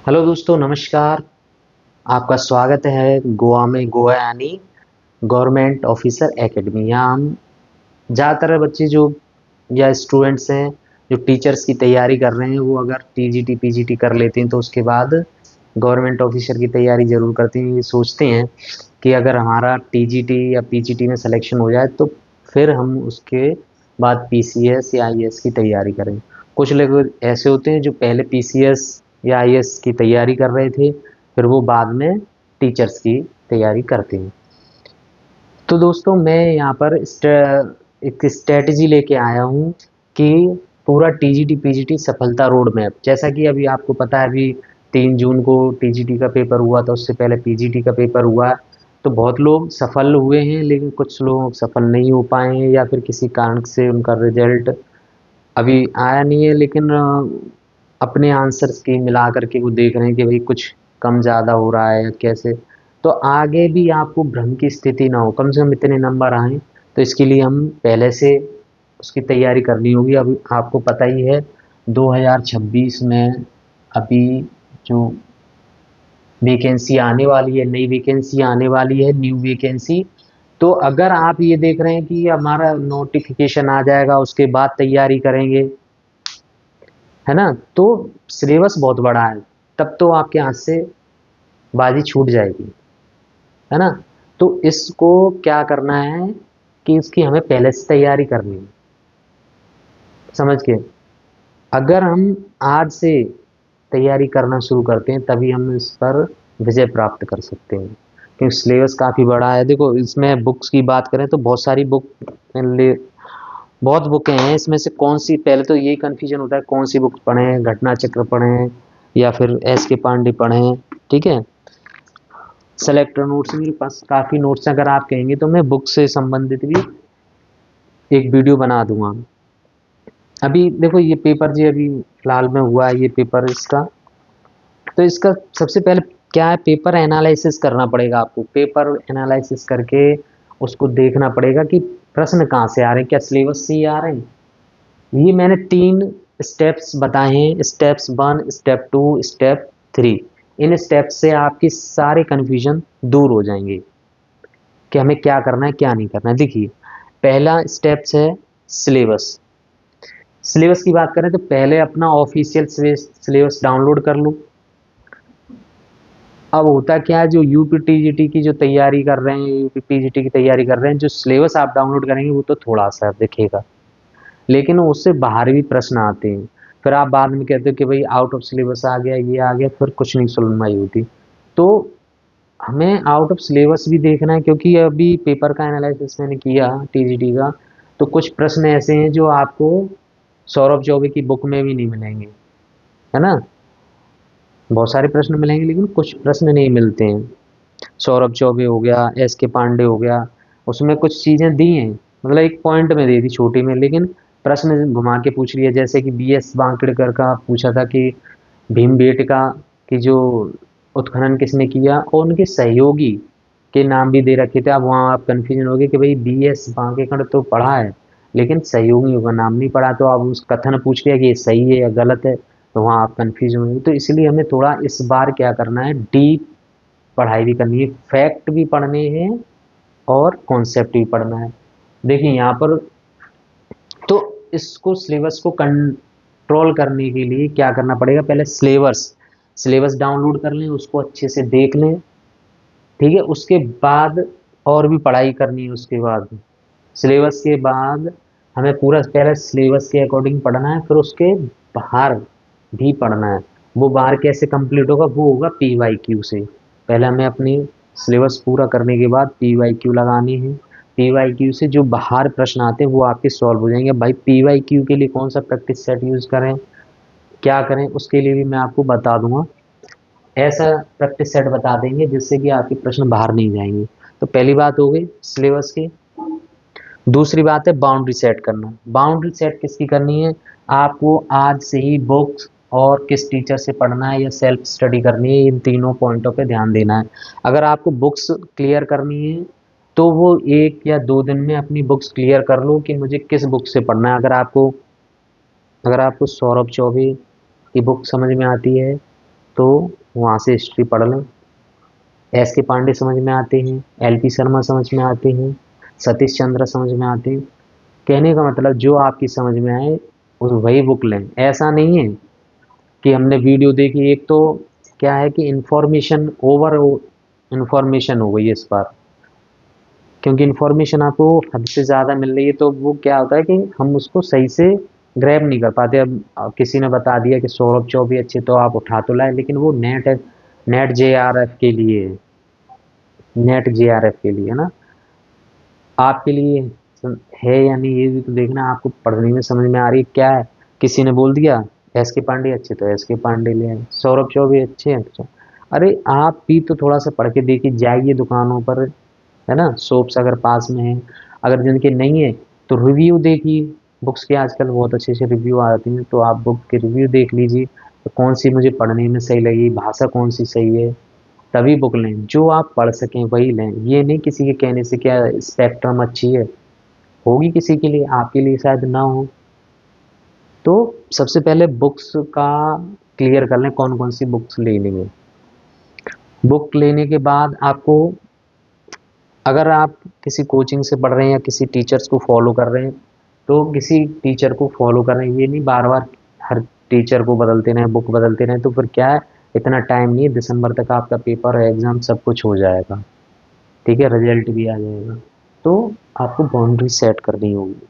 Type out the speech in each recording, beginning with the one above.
Hello दोस्तों, नमस्कार। आपका स्वागत है गोवा में। गोवा यानी गवर्नमेंट ऑफिसर एकेडमी। यहाँ हम ज़्यादातर बच्चे जो या स्टूडेंट्स हैं जो टीचर्स की तैयारी कर रहे हैं, वो अगर टीजीटी पीजीटी कर लेते हैं तो उसके बाद गवर्नमेंट ऑफिसर की तैयारी ज़रूर करते हैं। ये सोचते हैं कि अगर हमारा टीजीटी या पीजीटी में सिलेक्शन हो जाए तो फिर हम उसके बाद पीसीएस या आईएएस की तैयारी करें। कुछ लोग ऐसे होते हैं जो पहले पीसीएस या आईएएस की तैयारी कर रहे थे, फिर वो बाद में टीचर्स की तैयारी करते हैं। तो दोस्तों, मैं यहाँ पर एक स्ट्रेटजी लेके आया हूँ कि पूरा टीजीटी पीजीटी सफलता रोड मैप। जैसा कि अभी आपको पता है, अभी 3 जून को टीजीटी का पेपर हुआ था, उससे पहले पीजीटी का पेपर हुआ। तो बहुत लोग सफल हुए हैं, लेकिन कुछ लोग सफल नहीं हो पाए हैं या फिर किसी कारण से उनका रिजल्ट अभी आया नहीं है। लेकिन अपने आंसर्स की मिला करके वो देख रहे हैं कि भाई कुछ कम ज़्यादा हो रहा है या कैसे। तो आगे भी आपको भ्रम की स्थिति ना हो, कम से कम इतने नंबर आए। तो इसके लिए हम पहले से उसकी तैयारी करनी होगी। अभी आपको पता ही है 2026 में अभी जो वैकेंसी आने वाली है, नई वैकेंसी आने वाली है, न्यू वैकेंसी। तो अगर आप ये देख रहे हैं कि हमारा नोटिफिकेशन आ जाएगा उसके बाद तैयारी करेंगे, है ना, तो सिलेबस बहुत बड़ा है, तब तो आपके हाथ से बाजी छूट जाएगी, है ना। तो इसको क्या करना है कि इसकी हमें पहले से तैयारी करनी है, समझ के। अगर हम आज से तैयारी करना शुरू करते हैं तभी हम इस पर विजय प्राप्त कर सकते हैं, क्योंकि सिलेबस काफ़ी बड़ा है। देखो, इसमें बुक्स की बात करें तो बहुत सारी बुक ले बहुत बुकें हैं। इसमें से कौन सी, पहले तो यही कन्फ्यूजन होता है कौन सी बुक पढ़ें, घटना चक्र पढ़ें या फिर एस के पांडे पढ़ें। ठीक है, सेलेक्टर नोट्स मेरे पास काफ़ी नोट्स हैं। अगर आप कहेंगे तो मैं बुक से संबंधित भी एक वीडियो बना दूंगा। अभी देखो, ये पेपर जी अभी फिलहाल में हुआ है, ये पेपर इसका। तो इसका सबसे पहले क्या है, पेपर एनालिसिस करना पड़ेगा आपको। पेपर एनालिसिस करके उसको देखना पड़ेगा कि प्रश्न कहाँ से आ रहे हैं, क्या सिलेबस से ही आ रहे हैं। ये मैंने 3 स्टेप्स बताए हैं, steps 1, step 2, step 3। In step से आपकी सारे कन्फ्यूजन दूर हो जाएंगे कि हमें क्या करना है क्या नहीं करना है। देखिए, पहला स्टेप्स है सिलेबस। सिलेबस की बात करें तो पहले अपना ऑफिशियल सिलेबस डाउनलोड कर लो। अब होता क्या है, जो यूपी टीजीटी की जो तैयारी कर रहे हैं, यूपी पीजीटी की तैयारी कर रहे हैं, जो सिलेबस आप डाउनलोड करेंगे वो तो थोड़ा सा दिखेगा, लेकिन उससे बाहर भी प्रश्न आते हैं। फिर आप बाद में कहते हो कि भाई आउट ऑफ सिलेबस आ गया, ये आ गया, फिर कुछ नहीं सुनवाई होती। तो हमें आउट ऑफ सिलेबस भी देखना है, क्योंकि अभी पेपर का एनालिसिस मैंने किया टीजीटी का। तो कुछ प्रश्न ऐसे हैं जो आपको सौरभ चौबे की बुक में भी नहीं मिलेंगे, है ना। बहुत सारे प्रश्न मिलेंगे लेकिन कुछ प्रश्न नहीं मिलते हैं। सौरभ चौबे हो गया, एस के पांडे हो गया, उसमें कुछ चीज़ें दी हैं, मतलब एक पॉइंट में दे दी छोटी में, लेकिन प्रश्न घुमा के पूछ लिया। जैसे कि बीएस बांकड़कर का पूछा था कि भीमबेटका की जो उत्खनन किसने किया, और उनके सहयोगी के नाम भी दे रखे थे। अब वहाँ आप कन्फ्यूजन हो गए कि भाई बीएस बांकेकर तो पढ़ा है लेकिन सहयोगियों का नाम नहीं पढ़ा, तो अब उस कथन पूछ लिया कि ये सही है या गलत है, तो वहाँ आप कन्फ्यूज होंगे। तो इसलिए हमें थोड़ा इस बार क्या करना है, डीप पढ़ाई भी करनी है, फैक्ट भी पढ़ने हैं और कॉन्सेप्ट भी पढ़ना है। देखिए यहाँ पर, तो इसको सिलेबस को कंट्रोल करने के लिए क्या करना पड़ेगा, पहले सिलेबस सिलेबस डाउनलोड कर लें, उसको अच्छे से देख लें। ठीक है, उसके बाद और भी पढ़ाई करनी है। उसके बाद सिलेबस के बाद हमें पूरा पहले सिलेबस के अकॉर्डिंग पढ़ना है, फिर उसके बाहर भी पढ़ना है। वो बाहर कैसे कंप्लीट होगा, वो होगा पीवाईक्यू से। पहले हमें अपनी सिलेबस पूरा करने के बाद पीवाईक्यू लगानी है। पीवाईक्यू से जो बाहर प्रश्न आते हैं वो आपके सॉल्व हो जाएंगे। भाई पीवाईक्यू के लिए कौन सा प्रैक्टिस सेट यूज़ करें, क्या करें, उसके लिए भी मैं आपको बता दूंगा। ऐसा प्रैक्टिस सेट बता देंगे जिससे कि आपके प्रश्न बाहर नहीं जाएंगे। तो पहली बात हो गई सिलेबस की। दूसरी बात है बाउंड्री सेट करना। बाउंड्री सेट किसकी करनी है, आपको आज से ही बुक्स और किस टीचर से पढ़ना है या सेल्फ स्टडी करनी है, इन तीनों पॉइंटों पे ध्यान देना है। अगर आपको बुक्स क्लियर करनी है तो वो 1 या 2 दिन में अपनी बुक्स क्लियर कर लो कि मुझे किस बुक से पढ़ना है। अगर आपको सौरभ चौबे की बुक समझ में आती है, तो वहाँ से हिस्ट्री पढ़ लें। एस के पांडे समझ में आते हैं, एल पी शर्मा समझ में आते हैं, सतीश चंद्र समझ में आते हैं। कहने का मतलब जो आपकी समझ में आए उस वही बुक लें। ऐसा नहीं है कि हमने वीडियो देखी, एक तो क्या है कि इंफॉर्मेशन ओवर इंफॉर्मेशन हो गई है इस बार, क्योंकि इंफॉर्मेशन आपको हद से ज़्यादा मिल रही है, तो वो क्या होता है कि हम उसको सही से ग्रैब नहीं कर पाते। अब किसी ने बता दिया कि सौरभ चौबे अच्छे, तो आप उठा तो लाए, लेकिन वो नेट जेआरएफ के लिए है, नेट जेआरएफ के लिए है ना। आपके लिए है या नहीं ये भी तो देखना, आपको पढ़ने में समझ में आ रही है क्या है। किसी ने बोल दिया एस के पांडे अच्छे, तो एस के पांडे ले आए, सौरभ चौबे अच्छे हैं तो अरे आप भी तो थोड़ा सा पढ़ के देखिए, जाइए दुकानों पर, है ना, शॉप्स अगर पास में है, अगर जिनके नहीं है तो रिव्यू देखिए। बुक्स के आजकल बहुत अच्छे अच्छे रिव्यू आते हैं, तो आप बुक के रिव्यू देख लीजिए, तो कौन सी मुझे पढ़ने में सही लगी, भाषा कौन सी सही है, तभी बुक लें। जो आप पढ़ सकें वही लें, ये नहीं किसी के कहने से क्या स्पेक्ट्रम अच्छी है, होगी किसी के लिए, आपके लिए शायद ना हो। तो सबसे पहले बुक्स का क्लियर कर लें कौन कौन सी बुक्स लेनी है। बुक लेने के बाद आपको, अगर आप किसी कोचिंग से पढ़ रहे हैं या किसी टीचर्स को फॉलो कर रहे हैं, तो किसी टीचर को फॉलो कर रहे हैं, ये नहीं बार बार हर टीचर को बदलते रहें, बुक बदलते रहें, तो फिर क्या है, इतना टाइम नहीं है, दिसंबर तक आपका पेपर और एग्ज़ाम सब कुछ हो जाएगा, ठीक है, रिजल्ट भी आ जाएगा। तो आपको बाउंड्री सेट करनी होगी।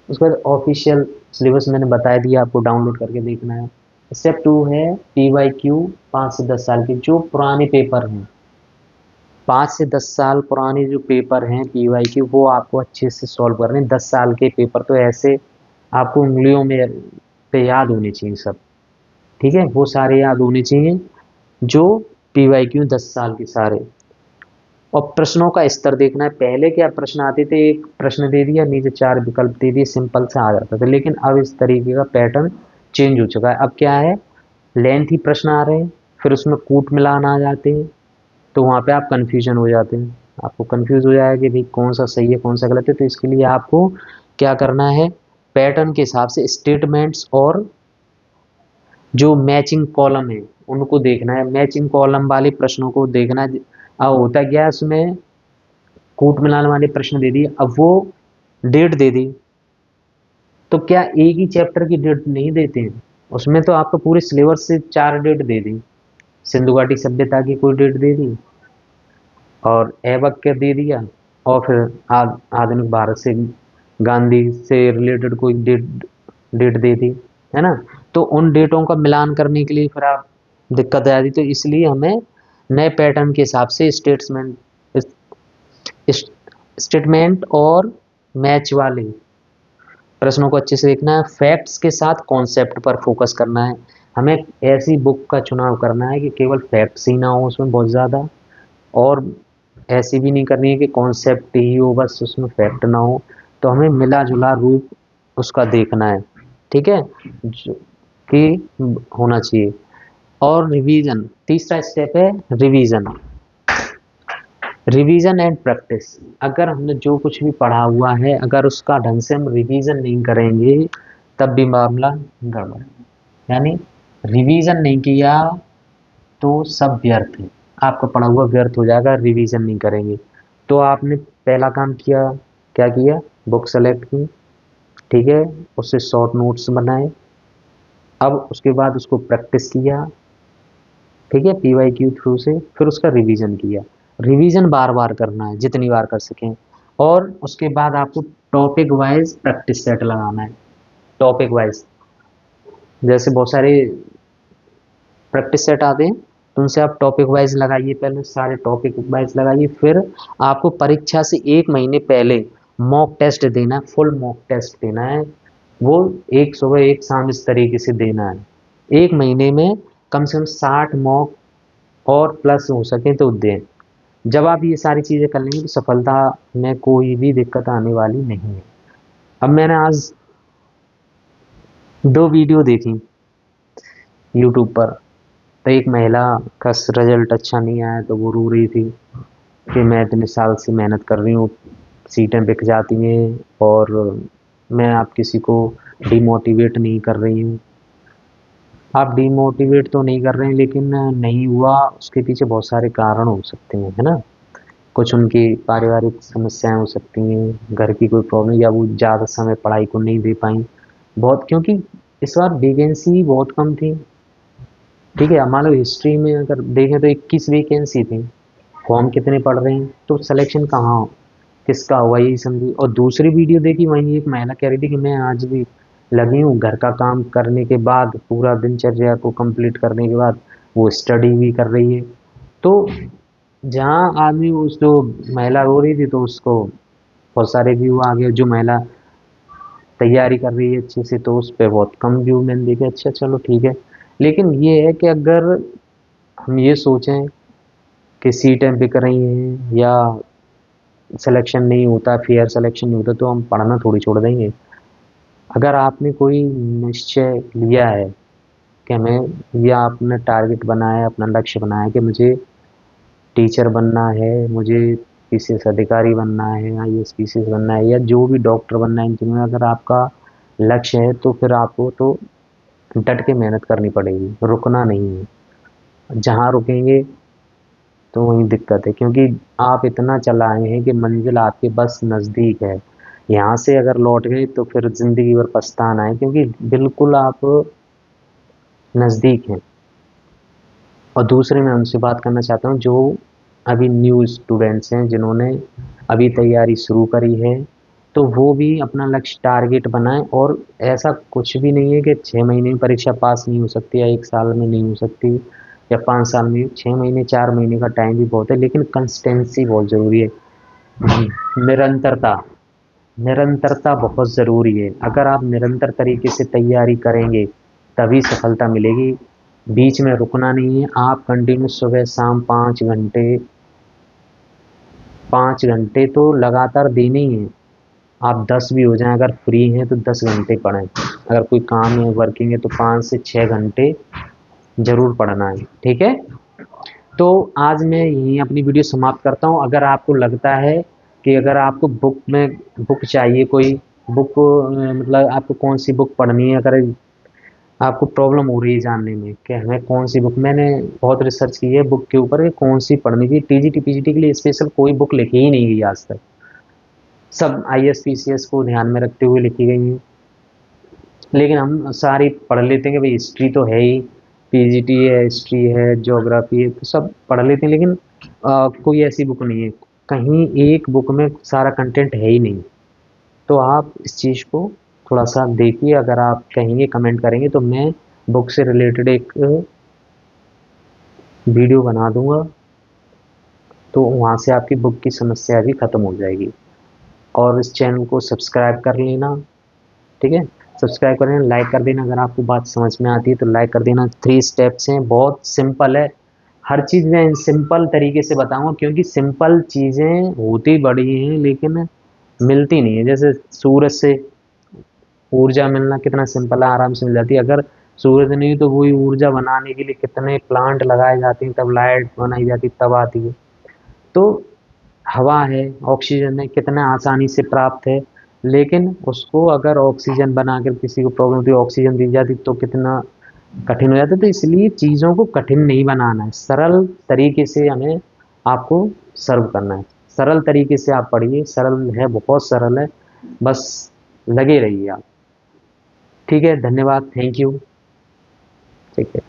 उसके बाद ऑफिशियल सिलेबस मैंने बता दिया, आपको डाउनलोड करके देखना है। स्टेप 2 है PYQ, 5 से 10 साल के जो पुराने पेपर हैं, 5 से 10 साल पुराने जो पेपर हैं PYQ, वो आपको अच्छे से सॉल्व करने हैं। 10 साल के पेपर तो ऐसे आपको उंगलियों में पे याद होने चाहिए सब, ठीक है, वो सारे याद होने चाहिए जो PYQ 10 साल के सारे। और प्रश्नों का स्तर देखना है, पहले क्या प्रश्न आते थे, एक प्रश्न दे दिया, नीचे 4 विकल्प दे दिए, सिंपल से आ जाता था, लेकिन अब इस तरीके का पैटर्न चेंज हो चुका है। अब क्या है, लेंथी प्रश्न आ रहे हैं, फिर उसमें कूट मिलान आ जाते हैं, तो वहाँ पे आप कन्फ्यूजन हो जाते हैं, आपको कन्फ्यूज हो जाएगा कि भाई कौन सा सही है कौन सा गलत है। तो इसके लिए आपको क्या करना है, पैटर्न के हिसाब से स्टेटमेंट्स और जो मैचिंग कॉलम है उनको देखना है, मैचिंग कॉलम वाले प्रश्नों को देखना है। अब होता क्या है, उसमें कूट मिलान वाले प्रश्न दे दिए, अब वो डेट दे दी, तो क्या एक ही चैप्टर की डेट नहीं देते हैं, उसमें तो आपको पूरे सिलेबस से 4 डेट दे दी। सिंधु घाटी सभ्यता की कोई डेट दे दी, और ऐबक दे दिया, और फिर आधुनिक भारत से गांधी से रिलेटेड कोई डेट डेट दे दी, है ना। तो उन डेटों का मिलान करने के लिए फिर आप दिक्कत आ जाती, तो इसलिए हमें नए पैटर्न के हिसाब से स्टेटमेंट और मैच वाले प्रश्नों को अच्छे से देखना है। फैक्ट्स के साथ कॉन्सेप्ट पर फोकस करना है, हमें ऐसी बुक का चुनाव करना है कि केवल फैक्ट्स ही ना हो उसमें बहुत ज़्यादा, और ऐसी भी नहीं करनी है कि कॉन्सेप्ट ही हो बस उसमें फैक्ट ना हो। तो हमें मिला जुला रूप उसका देखना है, ठीक है, जो कि होना चाहिए। और रिवीजन, तीसरा स्टेप है रिवीजन। रिवीजन एंड प्रैक्टिस, अगर हमने जो कुछ भी पढ़ा हुआ है, अगर उसका ढंग से हम रिवीजन नहीं करेंगे, तब भी मामला गड़बड़। यानी रिवीजन नहीं किया तो सब व्यर्थ है, आपका पढ़ा हुआ व्यर्थ हो जाएगा, रिवीजन नहीं करेंगे। तो आपने पहला काम किया, क्या किया, बुक सेलेक्ट की, ठीक है, उससे शॉर्ट नोट्स बनाए, अब उसके बाद उसको प्रैक्टिस किया, ठीक है, PYQ थ्रू से, फिर उसका रिवीजन किया। रिवीजन बार बार करना है जितनी बार कर सकें, और उसके बाद आपको टॉपिक वाइज प्रैक्टिस सेट लगाना है। टॉपिक वाइज जैसे बहुत सारे प्रैक्टिस सेट आते हैं, तो उनसे आप टॉपिक वाइज लगाइए, पहले सारे टॉपिक वाइज लगाइए, फिर आपको परीक्षा से 1 महीने पहले मॉक टेस्ट देना है, फुल मॉक टेस्ट देना है। वो एक सुबह एक शाम इस तरीके से देना है, 1 महीने में कम से कम 60 मॉक, और प्लस हो सके तो दें। जब आप ये सारी चीज़ें कर लेंगे तो सफलता में कोई भी दिक्कत आने वाली नहीं है। अब मैंने आज 2 वीडियो देखी यूट्यूब पर, तो एक महिला का रिजल्ट अच्छा नहीं आया, तो वो रो रही थी कि मैं इतने साल से मेहनत कर रही हूँ, सीटें बिक जाती हैं, और मैं आप किसी को डिमोटिवेट नहीं कर रही हूँ। आप डीमोटिवेट तो नहीं कर रहे हैं, लेकिन नहीं हुआ उसके पीछे बहुत सारे कारण हो सकते हैं, है ना। कुछ उनकी पारिवारिक समस्याएं हो सकती हैं, घर की कोई प्रॉब्लम, या वो ज़्यादा समय पढ़ाई को नहीं दे पाई बहुत, क्योंकि इस बार वैकेंसी बहुत कम थी। ठीक है, मान लो हिस्ट्री में अगर देखें तो 21 वैकेंसी थी, फॉर्म कितने पड़ रहे हैं, तो सिलेक्शन कहाँ हो, किसका हुआ, यही समझी। और दूसरी वीडियो देखी, वहीं एक महिला कह रही थी कि मैं आज भी लगी हूँ घर का काम करने के बाद, पूरा दिनचर्या को कंप्लीट करने के बाद वो स्टडी भी कर रही है। तो जहाँ आदमी, उस जो महिला रो रही थी, तो उसको बहुत सारे व्यू आ गए। जो महिला तैयारी कर रही है अच्छे से, तो उस पर बहुत कम व्यू मैंने देखे। अच्छा चलो ठीक है, लेकिन ये है कि अगर हम ये सोचें कि सीटें बिक रही हैं या सिलेक्शन नहीं होता, फेयर सिलेक्शन नहीं होता, तो हम पढ़ना थोड़ी छोड़ देंगे। अगर आपने कोई निश्चय लिया है कि हमें, या आपने टारगेट बनाया है, अपना लक्ष्य बनाया है कि मुझे टीचर बनना है, मुझे पीसीएस अधिकारी बनना है, आईएएस पीसीएस बनना है, या जो भी डॉक्टर बनना है, इंजीनियर, अगर आपका लक्ष्य है तो फिर आपको तो डट के मेहनत करनी पड़ेगी, रुकना नहीं है। जहाँ रुकेंगे तो वहीं दिक्कत है, क्योंकि आप इतना चला आए हैं कि मंजिल आपके बस नज़दीक है। यहाँ से अगर लौट गए तो फिर ज़िंदगी भर पछताना है, क्योंकि बिल्कुल आप नज़दीक हैं। और दूसरे मैं उनसे बात करना चाहता हूँ जो अभी न्यू स्टूडेंट्स हैं, जिन्होंने अभी तैयारी शुरू करी है, तो वो भी अपना लक्ष्य टारगेट बनाएं। और ऐसा कुछ भी नहीं है कि 6 महीने में परीक्षा पास नहीं हो सकती, या 1 साल में नहीं हो सकती, या 5 साल में। 6 महीने 4 महीने का टाइम भी बहुत है, लेकिन कंसिस्टेंसी बहुत ज़रूरी है। निरंतरता, निरंतरता बहुत ज़रूरी है। अगर आप निरंतर तरीके से तैयारी करेंगे तभी सफलता मिलेगी। बीच में रुकना नहीं है, आप कंटिन्यू सुबह शाम 5 घंटे, 5 घंटे तो लगातार देने ही हैं। आप 10 भी हो जाएं, अगर फ्री हैं तो 10 घंटे पढ़ें। अगर कोई काम है, वर्किंग है, तो 5 से 6 घंटे जरूर पढ़ना है। ठीक है, तो आज मैं यहीं अपनी वीडियो समाप्त करता हूँ। अगर आपको लगता है कि अगर आपको बुक चाहिए, कोई बुक, मतलब आपको कौन सी बुक पढ़नी है, अगर आपको प्रॉब्लम हो रही है जानने में कि हमें कौन सी बुक, मैंने बहुत रिसर्च की है बुक के ऊपर कि कौन सी पढ़नी थी। टीजीटी पीजीटी के लिए स्पेशल कोई बुक लिखी ही नहीं गई आज तक, सब आईएएस पीसीएस को ध्यान में रखते हुए लिखी गई हैं। लेकिन हम सारी पढ़ लेते हैं कि भाई हिस्ट्री तो है ही, पीजीटी है, हिस्ट्री है, ज्योग्राफी है, तो सब पढ़ लेते हैं। लेकिन कोई ऐसी बुक नहीं है, कहीं एक बुक में सारा कंटेंट है ही नहीं। तो आप इस चीज़ को थोड़ा सा देखिए। अगर आप कहेंगे, कमेंट करेंगे, तो मैं बुक से रिलेटेड एक वीडियो बना दूंगा, तो वहाँ से आपकी बुक की समस्या भी ख़त्म हो जाएगी। और इस चैनल को सब्सक्राइब कर लेना। ठीक है, सब्सक्राइब कर लेना, लाइक कर देना। अगर आपको बात समझ में आती है तो लाइक कर देना। 3 स्टेप्स हैं, बहुत सिंपल है। हर चीज़ मैं सिंपल तरीके से बताऊंगा, क्योंकि सिंपल चीज़ें होती बड़ी हैं लेकिन मिलती नहीं है। जैसे सूरज से ऊर्जा मिलना कितना सिंपल है, आराम से मिल जाती है। अगर सूरज नहीं तो वही ऊर्जा बनाने के लिए कितने प्लांट लगाए जाते हैं, तब लाइट बनाई जाती है, तब आती है। तो हवा है, ऑक्सीजन है, कितना आसानी से प्राप्त है। लेकिन उसको अगर ऑक्सीजन बनाकर किसी को प्रॉब्लम होती है, ऑक्सीजन दी जाती, तो कितना कठिन हो जाता है। तो इसलिए चीज़ों को कठिन नहीं बनाना है, सरल तरीके से हमें आपको सर्व करना है। सरल तरीके से आप पढ़िए, सरल है, बहुत सरल है, बस लगे रहिए आप। ठीक है, धन्यवाद, थैंक यू। ठीक है।